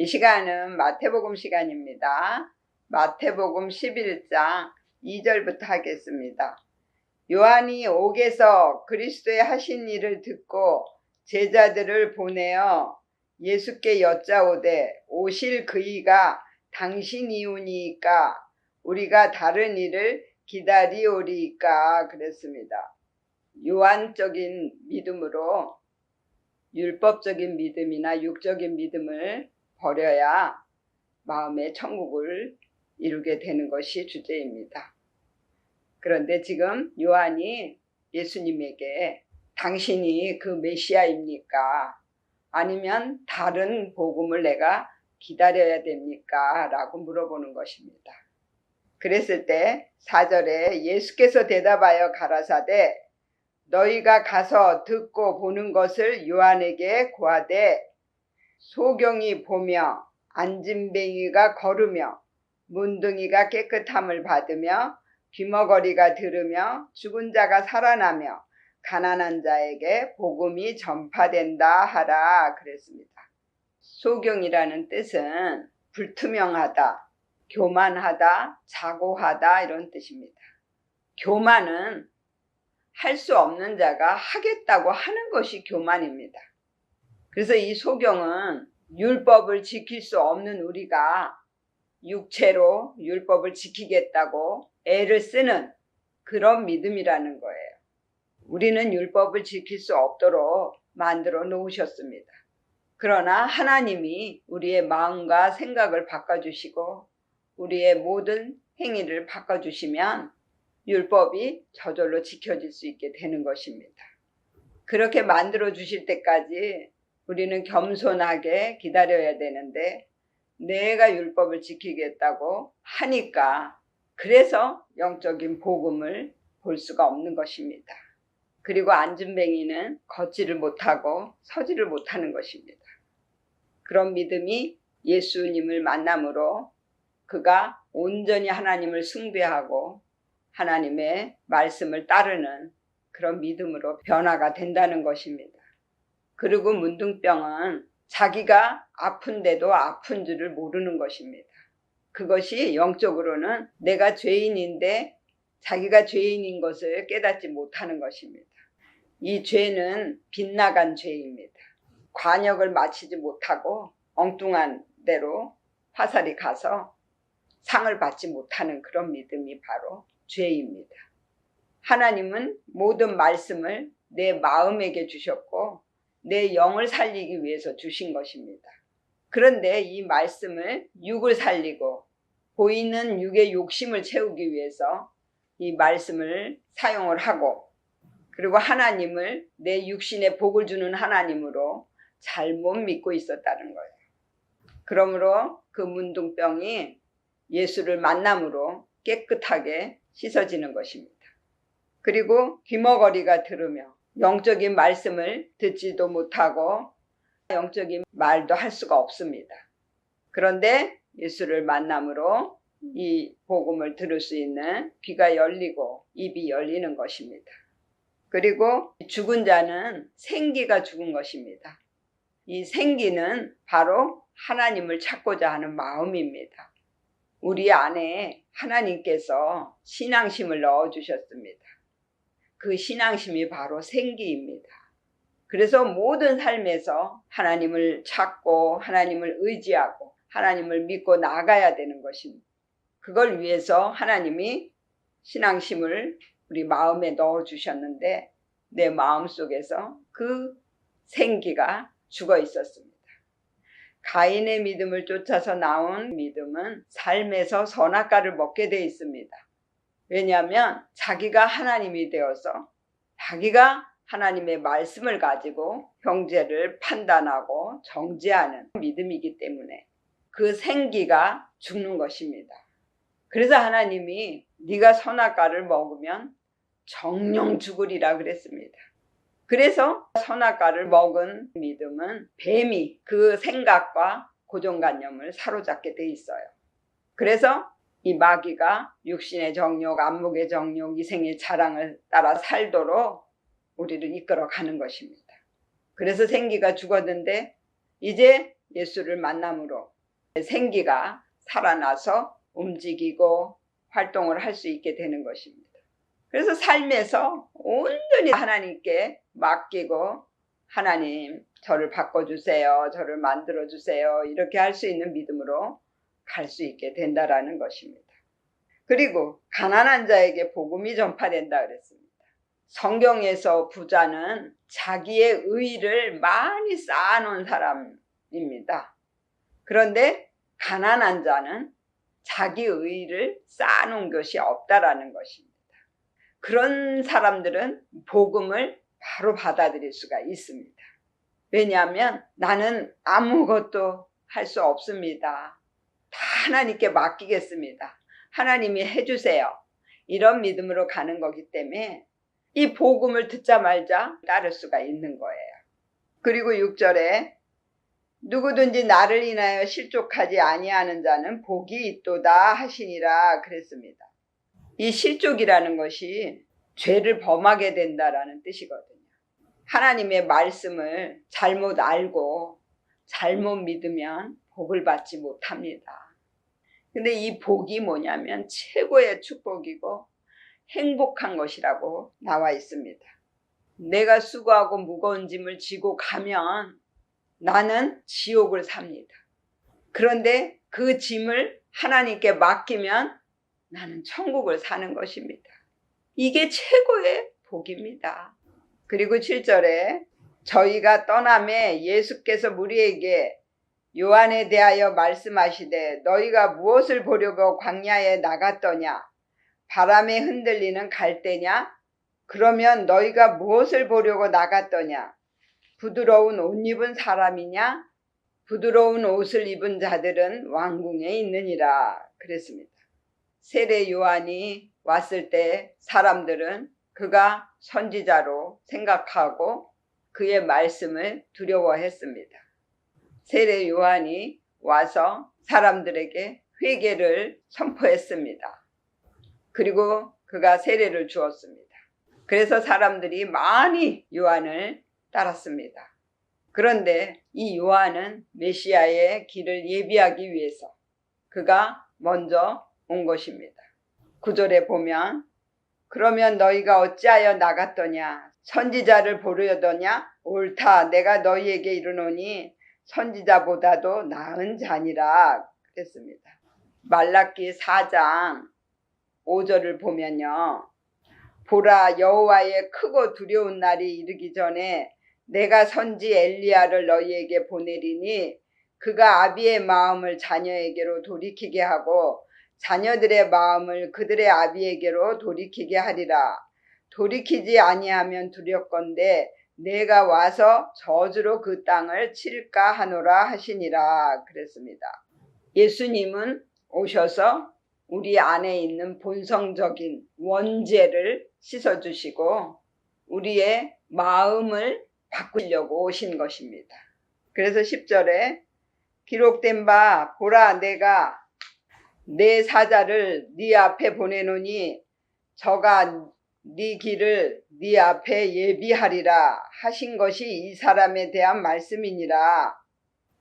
이 시간은 마태복음 시간입니다. 마태복음 11장 2절부터 하겠습니다. 요한이 옥에서 그리스도의 하신 일을 듣고 제자들을 보내어 예수께 여짜오되 오실 그이가 당신이오니이까 우리가 다른 일을 기다리오리이까 그랬습니다. 요한적인 믿음으로 율법적인 믿음이나 육적인 믿음을 버려야 마음의 천국을 이루게 되는 것이 주제입니다. 그런데 지금 요한이 예수님에게 당신이 그 메시아입니까? 아니면 다른 복음을 내가 기다려야 됩니까? 라고 물어보는 것입니다. 그랬을 때 4절에 예수께서 대답하여 가라사대 너희가 가서 듣고 보는 것을 요한에게 고하되 소경이 보며 안진뱅이가 걸으며 문둥이가 깨끗함을 받으며 귀머거리가 들으며 죽은 자가 살아나며 가난한 자에게 복음이 전파된다 하라 그랬습니다. 소경이라는 뜻은 불투명하다, 교만하다, 자고하다 이런 뜻입니다. 교만은 할 수 없는 자가 하겠다고 하는 것이 교만입니다. 그래서 이 소경은 율법을 지킬 수 없는 우리가 육체로 율법을 지키겠다고 애를 쓰는 그런 믿음이라는 거예요. 우리는 율법을 지킬 수 없도록 만들어 놓으셨습니다. 그러나 하나님이 우리의 마음과 생각을 바꿔주시고 우리의 모든 행위를 바꿔주시면 율법이 저절로 지켜질 수 있게 되는 것입니다. 그렇게 만들어 주실 때까지 우리는 겸손하게 기다려야 되는데 내가 율법을 지키겠다고 하니까 그래서 영적인 복음을 볼 수가 없는 것입니다. 그리고 안진뱅이는 걷지를 못하고 서지를 못하는 것입니다. 그런 믿음이 예수님을 만남으로 그가 온전히 하나님을 숭배하고 하나님의 말씀을 따르는 그런 믿음으로 변화가 된다는 것입니다. 그리고 문둥병은 자기가 아픈데도 아픈 줄을 모르는 것입니다. 그것이 영적으로는 내가 죄인인데 자기가 죄인인 것을 깨닫지 못하는 것입니다. 이 죄는 빗나간 죄입니다. 관역을 마치지 못하고 엉뚱한 대로 화살이 가서 상을 받지 못하는 그런 믿음이 바로 죄입니다. 하나님은 모든 말씀을 내 마음에게 주셨고 내 영을 살리기 위해서 주신 것입니다. 그런데 이 말씀을 육을 살리고 보이는 육의 욕심을 채우기 위해서 이 말씀을 사용을 하고 그리고 하나님을 내 육신에 복을 주는 하나님으로 잘못 믿고 있었다는 거예요. 그러므로 그 문둥병이 예수를 만남으로 깨끗하게 씻어지는 것입니다. 그리고 귀머거리가 들으며 영적인 말씀을 듣지도 못하고 영적인 말도 할 수가 없습니다. 그런데 예수를 만남으로 이 복음을 들을 수 있는 귀가 열리고 입이 열리는 것입니다. 그리고 죽은 자는 생기가 죽은 것입니다. 이 생기는 바로 하나님을 찾고자 하는 마음입니다. 우리 안에 하나님께서 신앙심을 넣어주셨습니다. 그 신앙심이 바로 생기입니다. 그래서 모든 삶에서 하나님을 찾고 하나님을 의지하고 하나님을 믿고 나아가야 되는 것입니다. 그걸 위해서 하나님이 신앙심을 우리 마음에 넣어주셨는데 내 마음속에서 그 생기가 죽어 있었습니다. 가인의 믿음을 쫓아서 나온 믿음은 삶에서 선악과를 먹게 돼 있습니다. 왜냐하면 자기가 하나님이 되어서 자기가 하나님의 말씀을 가지고 형제를 판단하고 정죄하는 믿음이기 때문에 그 생기가 죽는 것입니다. 그래서 하나님이 네가 선악과를 먹으면 정령 죽으리라 그랬습니다. 그래서 선악과를 먹은 믿음은 뱀이 그 생각과 고정관념을 사로잡게 돼 있어요. 그래서 이 마귀가 육신의 정욕, 안목의 정욕, 이생의 자랑을 따라 살도록 우리를 이끌어 가는 것입니다. 그래서 생기가 죽었는데 이제 예수를 만남으로 생기가 살아나서 움직이고 활동을 할 수 있게 되는 것입니다. 그래서 삶에서 온전히 하나님께 맡기고 하나님 저를 바꿔주세요. 저를 만들어주세요. 이렇게 할 수 있는 믿음으로 갈 수 있게 된다라는 것입니다. 그리고 가난한 자에게 복음이 전파된다 그랬습니다. 성경에서 부자는 자기의 의를 많이 쌓아놓은 사람입니다. 그런데 가난한 자는 자기 의를 쌓아놓은 것이 없다라는 것입니다. 그런 사람들은 복음을 바로 받아들일 수가 있습니다. 왜냐하면 나는 아무것도 할 수 없습니다. 다 하나님께 맡기겠습니다. 하나님이 해주세요. 이런 믿음으로 가는 거기 때문에 이 복음을 듣자마자 따를 수가 있는 거예요. 그리고 6절에 누구든지 나를 인하여 실족하지 아니하는 자는 복이 있도다 하시니라 그랬습니다. 이 실족이라는 것이 죄를 범하게 된다라는 뜻이거든요. 하나님의 말씀을 잘못 알고 잘못 믿으면 복을 받지 못합니다. 근데 이 복이 뭐냐면 최고의 축복이고 행복한 것이라고 나와 있습니다. 내가 수고하고 무거운 짐을 지고 가면 나는 지옥을 삽니다. 그런데 그 짐을 하나님께 맡기면 나는 천국을 사는 것입니다. 이게 최고의 복입니다. 그리고 7절에 저희가 떠남에 예수께서 우리에게 요한에 대하여 말씀하시되 너희가 무엇을 보려고 광야에 나갔더냐? 바람에 흔들리는 갈대냐? 그러면 너희가 무엇을 보려고 나갔더냐? 부드러운 옷 입은 사람이냐? 부드러운 옷을 입은 자들은 왕궁에 있느니라 그랬습니다. 세례 요한이 왔을 때 사람들은 그가 선지자로 생각하고 그의 말씀을 두려워했습니다. 세례 요한이 와서 사람들에게 회개를 선포했습니다. 그리고 그가 세례를 주었습니다. 그래서 사람들이 많이 요한을 따랐습니다. 그런데 이 요한은 메시아의 길을 예비하기 위해서 그가 먼저 온 것입니다. 9절에 보면 그러면 너희가 어찌하여 나갔더냐? 선지자를 보려더냐? 옳다. 내가 너희에게 이르노니 선지자보다도 나은 자니라 그랬습니다. 말라기 4장 5절을 보면요. 보라 여호와의 크고 두려운 날이 이르기 전에 내가 선지 엘리야를 너희에게 보내리니 그가 아비의 마음을 자녀에게로 돌이키게 하고 자녀들의 마음을 그들의 아비에게로 돌이키게 하리라. 돌이키지 아니하면 두렵건대 내가 와서 저주로 그 땅을 칠까 하노라 하시니라 그랬습니다. 예수님은 오셔서 우리 안에 있는 본성적인 원죄를 씻어주시고 우리의 마음을 바꾸려고 오신 것입니다. 그래서 10절에 기록된 바 보라 내가 내 사자를 네 앞에 보내노니 저가 네 길을 네 앞에 예비하리라 하신 것이 이 사람에 대한 말씀이니라.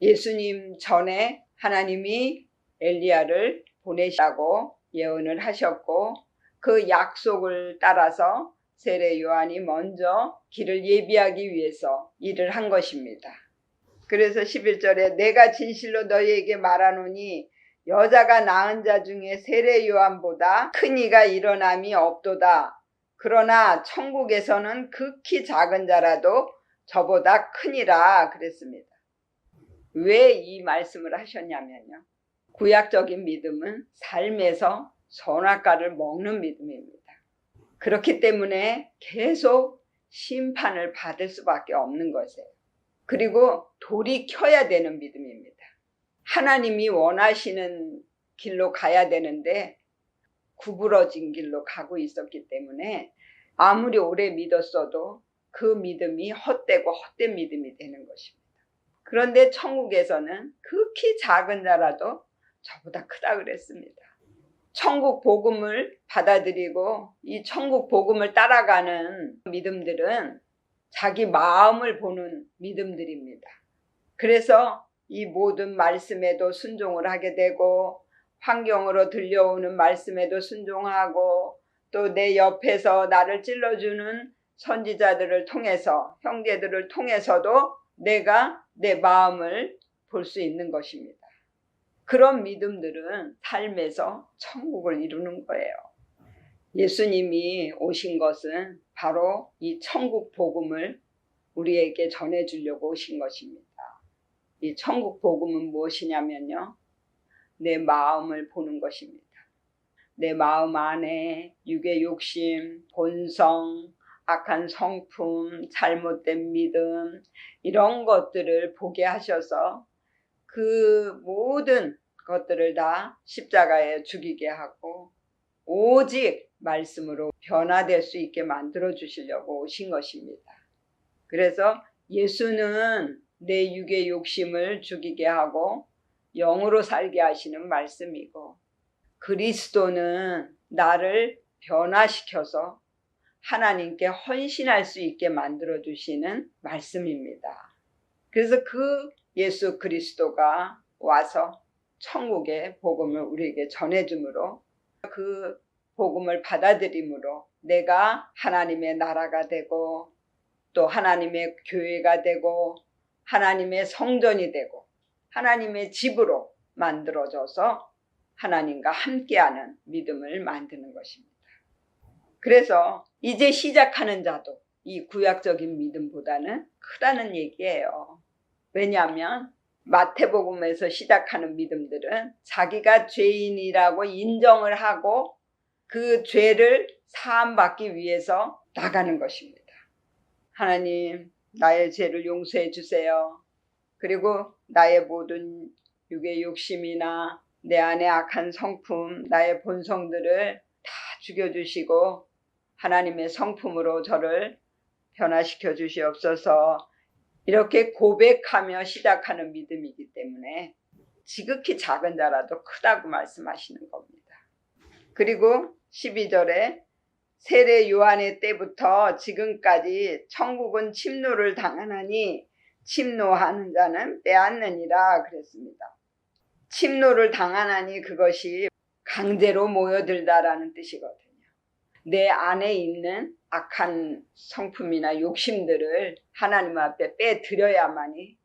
예수님 전에 하나님이 엘리야를 보내시라고 예언을 하셨고 그 약속을 따라서 세례 요한이 먼저 길을 예비하기 위해서 일을 한 것입니다. 그래서 11절에 내가 진실로 너희에게 말하노니 여자가 낳은 자 중에 세례 요한보다 큰 이가 일어남이 없도다. 그러나 천국에서는 극히 작은 자라도 저보다 크니라 그랬습니다. 왜 이 말씀을 하셨냐면요. 구약적인 믿음은 삶에서 선악과를 먹는 믿음입니다. 그렇기 때문에 계속 심판을 받을 수밖에 없는 것이에요. 그리고 돌이켜야 되는 믿음입니다. 하나님이 원하시는 길로 가야 되는데 구부러진 길로 가고 있었기 때문에 아무리 오래 믿었어도 그 믿음이 헛되고 헛된 믿음이 되는 것입니다. 그런데 천국에서는 극히 작은 자라도 저보다 크다 그랬습니다. 천국 복음을 받아들이고 이 천국 복음을 따라가는 믿음들은 자기 마음을 보는 믿음들입니다. 그래서 이 모든 말씀에도 순종을 하게 되고 환경으로 들려오는 말씀에도 순종하고 또 내 옆에서 나를 찔러주는 선지자들을 통해서 형제들을 통해서도 내가 내 마음을 볼 수 있는 것입니다. 그런 믿음들은 삶에서 천국을 이루는 거예요. 예수님이 오신 것은 바로 이 천국 복음을 우리에게 전해주려고 오신 것입니다. 이 천국 복음은 무엇이냐면요, 내 마음을 보는 것입니다. 내 마음 안에 육의 욕심, 본성, 악한 성품, 잘못된 믿음 이런 것들을 보게 하셔서 그 모든 것들을 다 십자가에 죽이게 하고 오직 말씀으로 변화될 수 있게 만들어 주시려고 오신 것입니다. 그래서 예수는 내 육의 욕심을 죽이게 하고 영으로 살게 하시는 말씀이고, 그리스도는 나를 변화시켜서 하나님께 헌신할 수 있게 만들어 주시는 말씀입니다. 그래서 그 예수 그리스도가 와서 천국의 복음을 우리에게 전해주므로 그 복음을 받아들임으로 내가 하나님의 나라가 되고 또 하나님의 교회가 되고 하나님의 성전이 되고 하나님의 집으로 만들어져서 하나님과 함께하는 믿음을 만드는 것입니다. 그래서 이제 시작하는 자도 이 구약적인 믿음보다는 크다는 얘기예요. 왜냐하면 마태복음에서 시작하는 믿음들은 자기가 죄인이라고 인정을 하고 그 죄를 사함받기 위해서 나가는 것입니다. 하나님, 나의 죄를 용서해 주세요. 그리고 나의 모든 육의 욕심이나 내 안의 악한 성품, 나의 본성들을 다 죽여주시고 하나님의 성품으로 저를 변화시켜 주시옵소서. 이렇게 고백하며 시작하는 믿음이기 때문에 지극히 작은 자라도 크다고 말씀하시는 겁니다. 그리고 12절에 세례 요한의 때부터 지금까지 천국은 침노를 당하나니 침노하는 자는 빼앗느니라 그랬습니다. 침노를 당하나니 그것이 강제로 모여들다라는 뜻이거든요. 내 안에 있는 악한 성품이나 욕심들을 하나님 앞에 빼드려야만이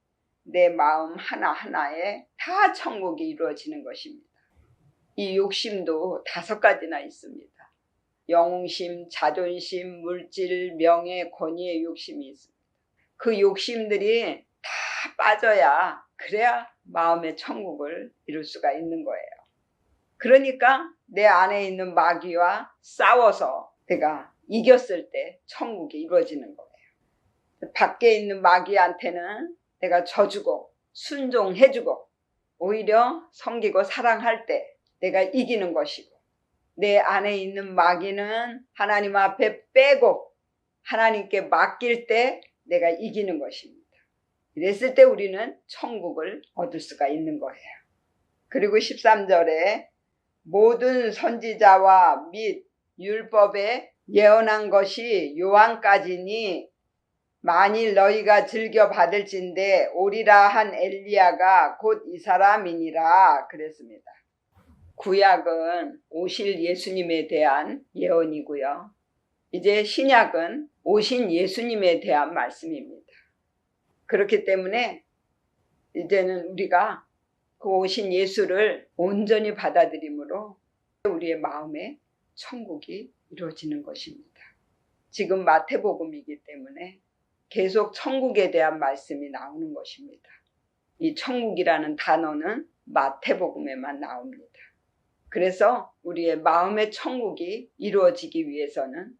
내 마음 하나하나에 다 천국이 이루어지는 것입니다. 이 욕심도 5가지나 있습니다. 영웅심, 자존심, 물질, 명예, 권위의 욕심이 있습니다. 그 욕심들이 다 빠져야 그래야 마음의 천국을 이룰 수가 있는 거예요. 그러니까 내 안에 있는 마귀와 싸워서 내가 이겼을 때 천국이 이루어지는 거예요. 밖에 있는 마귀한테는 내가 져주고 순종해주고 오히려 섬기고 사랑할 때 내가 이기는 것이고, 내 안에 있는 마귀는 하나님 앞에 빼고 하나님께 맡길 때 내가 이기는 것입니다. 이랬을 때 우리는 천국을 얻을 수가 있는 거예요. 그리고 13절에 모든 선지자와 및 율법에 예언한 것이 요한까지니 만일 너희가 즐겨 받을진대 오리라 한 엘리야가 곧 이 사람이니라 그랬습니다. 구약은 오실 예수님에 대한 예언이고요. 이제 신약은 오신 예수님에 대한 말씀입니다. 그렇기 때문에 이제는 우리가 그 오신 예수를 온전히 받아들임으로 우리의 마음에 천국이 이루어지는 것입니다. 지금 마태복음이기 때문에 계속 천국에 대한 말씀이 나오는 것입니다. 이 천국이라는 단어는 마태복음에만 나옵니다. 그래서 우리의 마음의 천국이 이루어지기 위해서는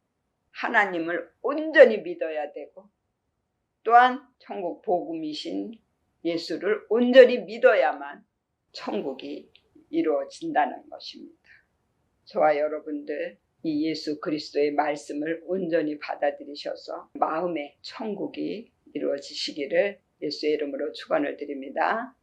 하나님을 온전히 믿어야 되고 또한 천국 복음이신 예수를 온전히 믿어야만 천국이 이루어진다는 것입니다. 저와 여러분들 이 예수 그리스도의 말씀을 온전히 받아들이셔서 마음의 천국이 이루어지시기를 예수의 이름으로 축원을 드립니다.